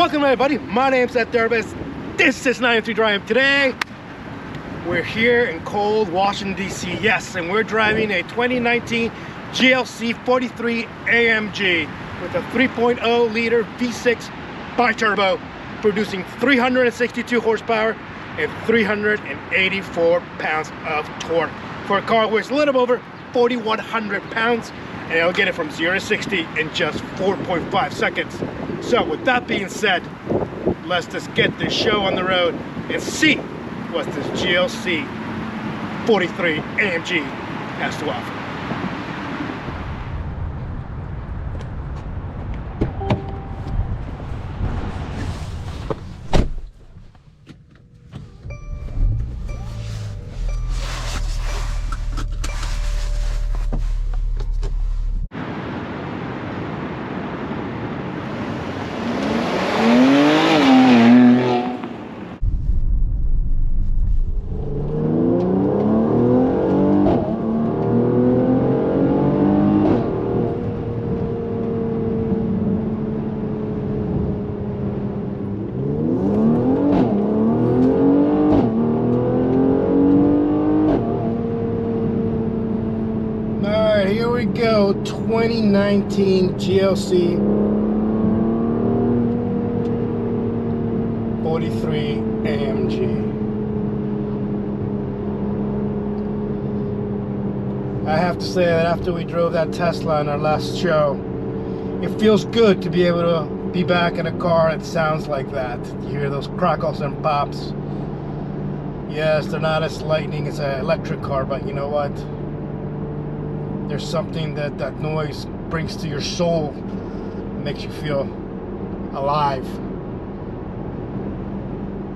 Welcome everybody, my name's Tillery. This is 93 Drive. Today we're here in cold Washington DC, yes, and we're driving a 2019 GLC 43 AMG with a 3.0 liter V6 bi-turbo producing 362 horsepower and 384 pounds of torque for a car which is a little over 4,100 pounds, and it'll get it from 0 to 60 in just 4.5 seconds. So with that being said, let's just get this show on the road and see what this GLC 43 AMG has to offer. Here we go, 2019 GLC 43 AMG. I have to say that after we drove that Tesla in our last show, it feels good to be able to be back in a car that sounds like that. You hear those crackles and pops. Yes, they're not as lightning as an electric car, but you know what? There's something that that noise brings to your soul, makes you feel alive.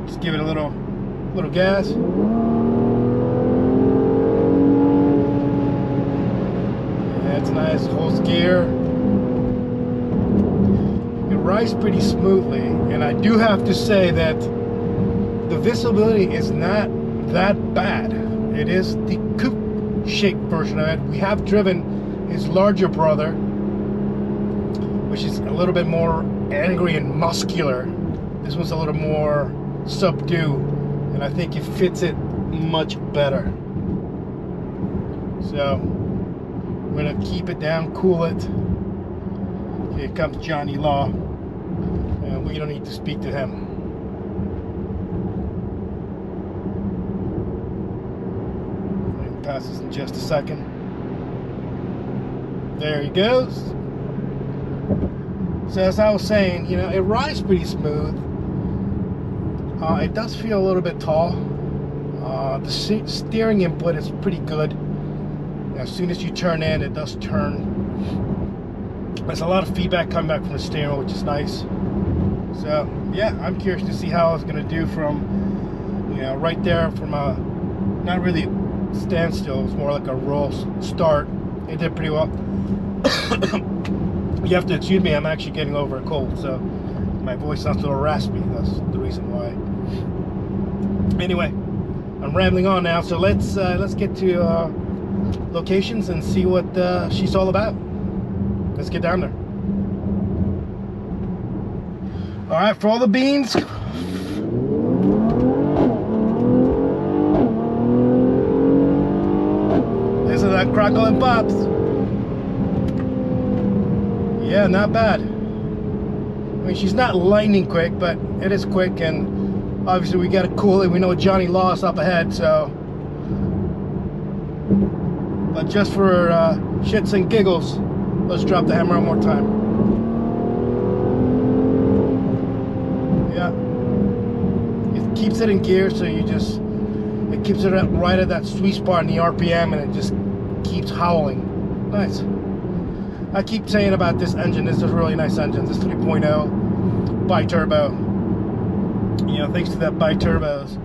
Just give it a little gas. Yeah, it's nice, holds gear. It rides pretty smoothly, and I do have to say that the visibility is not that bad. It is the coupe shaped version of it. We have driven his larger brother, which is a little bit more angry and muscular. This one's a little more subdued, and I think it fits it much better. So we're gonna keep it down, cool it. Here comes Johnny Law, and we don't need to speak to him. Passes in just a second. There he goes. So as I was saying, you know, it rides pretty smooth. It does feel a little bit tall. The steering input is pretty good. As soon as you turn in, it does turn. There's a lot of feedback coming back from the steering wheel, which is nice. So yeah, I'm curious to see how it's going to do from, you know, right there from a not really standstill. It's more like a roll start. It did pretty well. You have to excuse me, I'm actually getting over a cold, so my voice sounds a little raspy. That's the reason why. Anyway, I'm rambling on now, so let's get to locations and see what she's all about. Let's get down there. All right, for all the beans. That crackle and pops. Yeah, not bad. I mean, she's not lightning quick, but it is quick, and obviously we gotta cool it. We know Johnny Law's up ahead, so. But just for shits and giggles, let's drop the hammer one more time. Yeah. It keeps it in gear, so it keeps it right at that sweet spot in the RPM, and it just keeps howling. Nice. I keep saying about this engine, this is a really nice engine. This 3.0 bi-turbo. You know, thanks to that bi-turbos,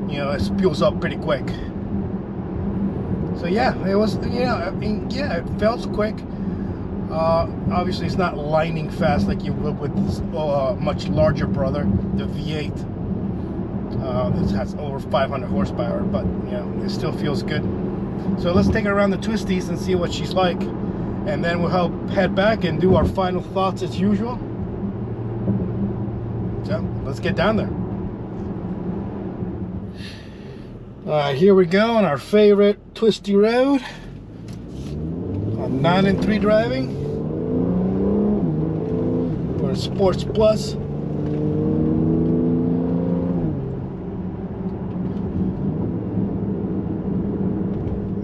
you know, it spools up pretty quick. So yeah, it was, you know, I mean, yeah, it felt quick. Obviously it's not lightning fast like you would with this much larger brother, the V8. This has over 500 horsepower, but you know, it still feels good. So let's take her around the twisties and see what she's like, and then we'll head back and do our final thoughts as usual. So let's get down there. All right, here we go on our favorite twisty road on 9 and 3 driving. We're in Sports Plus.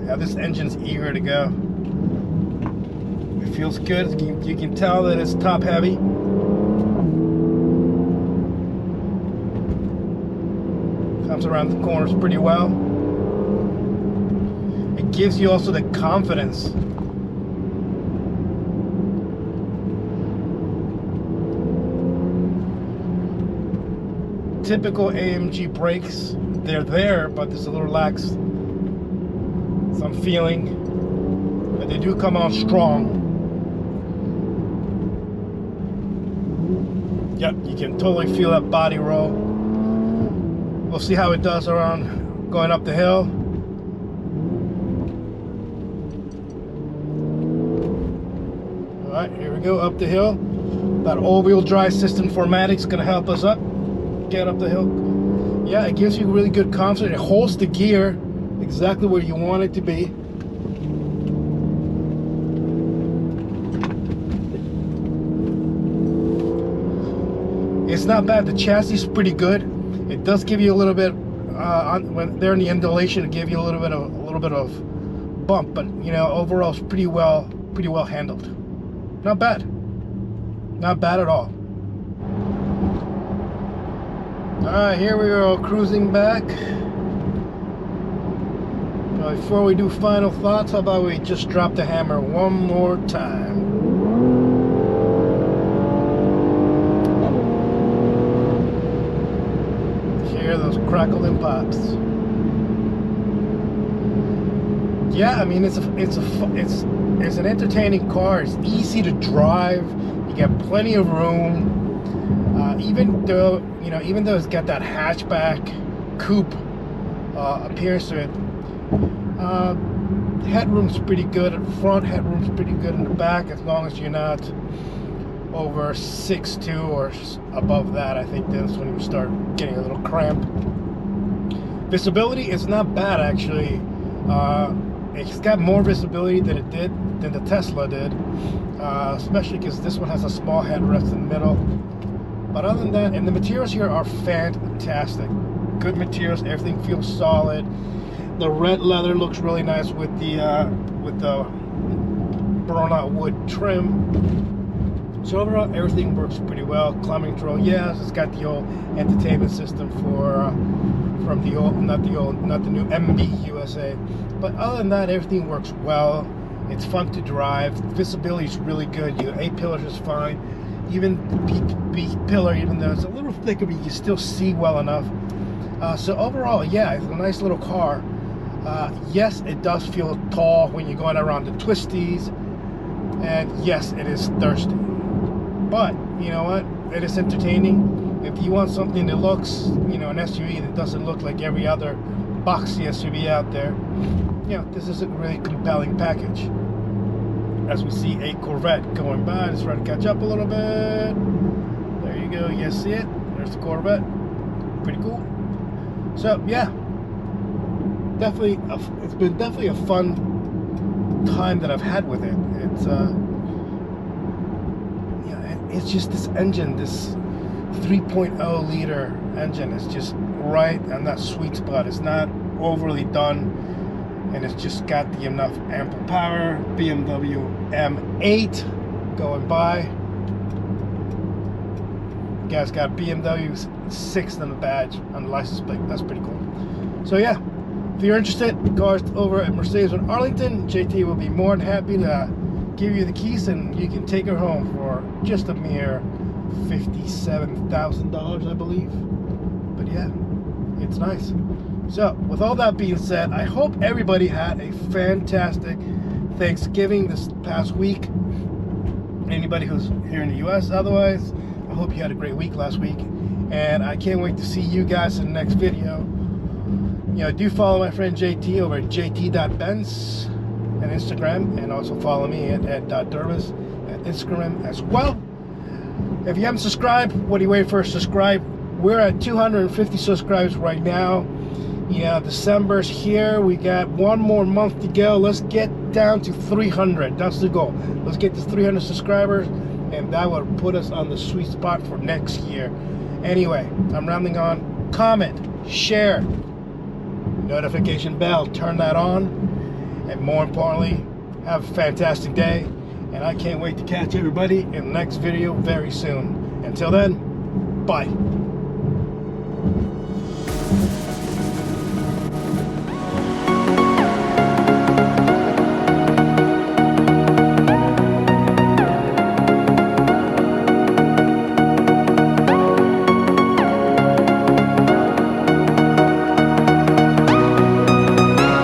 Yeah, this engine's eager to go. It feels good. You can tell that it's top heavy. Comes around the corners pretty well. It gives you also the confidence. Typical AMG brakes, they're there, but there's a little lax. Some feeling, but they do come on strong. Yep, you can totally feel that body roll. We'll see how it does around going up the hill. All right, here we go up the hill. That all-wheel drive system formatic is going to help us up, get up the hill. Yeah, it gives you really good confidence. It holds the gear exactly where you want it to be. It's not bad. The chassis is pretty good. It does give you a little bit when they're in the undulation, it gives you a little bit of bump, but you know, overall it's pretty well handled. Not bad. Not bad at all. All right, here we go, cruising back. Before we do final thoughts, how about we just drop the hammer one more time? Hear those crackling pops. Yeah, I mean it's an entertaining car. It's easy to drive. You get plenty of room. Even though it's got that hatchback coupe appearance to it. Headroom's pretty good at front, headroom's pretty good in the back, as long as you're not over 6'2" or above that. I think that's when you start getting a little cramp. Visibility is not bad, actually. It's got more visibility than the Tesla did, especially because this one has a small headrest in the middle. But other than that, and the materials here are fantastic. Good materials, everything feels solid. The red leather looks really nice with the burnout wood trim. So overall, everything works pretty well. Climate control, yes, it's got the old entertainment system from the old, not the new MB USA. But other than that, everything works well. It's fun to drive. Visibility is really good. Your A pillars is fine. Even B pillar, even though it's a little thicker, but you can still see well enough. So overall, yeah, it's a nice little car. Yes, it does feel tall when you're going around the twisties, and yes, it is thirsty. But you know what? It is entertaining. If you want something that looks, an SUV that doesn't look like every other boxy SUV out there, this is a really compelling package. As we see a Corvette going by, let's try to catch up a little bit. There you go. You see it? There's the Corvette. Pretty cool. So yeah, it's been definitely a fun time that I've had with it. It's just this engine, this 3.0 liter engine is just right on that sweet spot. It's not overly done, and it's just got the enough ample power. BMW M8 going by. Guy's got BMW 6 on the badge, on the license plate. That's pretty cool. So yeah, if you're interested, cars over at Mercedes in Arlington, JT will be more than happy to give you the keys, and you can take her home for just a mere $57,000, I believe. But yeah, it's nice. So with all that being said, I hope everybody had a fantastic Thanksgiving this past week. Anybody who's here in the US, otherwise, I hope you had a great week last week, and I can't wait to see you guys in the next video. Do follow my friend JT over at jt.benz on Instagram, and also follow me at @.dervis at Instagram as well. If you haven't subscribed, what are you waiting for? Subscribe. We're at 250 subscribers right now. Yeah, December's here. We got one more month to go. Let's get down to 300. That's the goal. Let's get to 300 subscribers, and that will put us on the sweet spot for next year. Anyway, I'm rounding on. Comment, share, notification bell, turn that on, and more importantly, have a fantastic day. And I can't wait to catch everybody in the next video very soon. Until then, bye.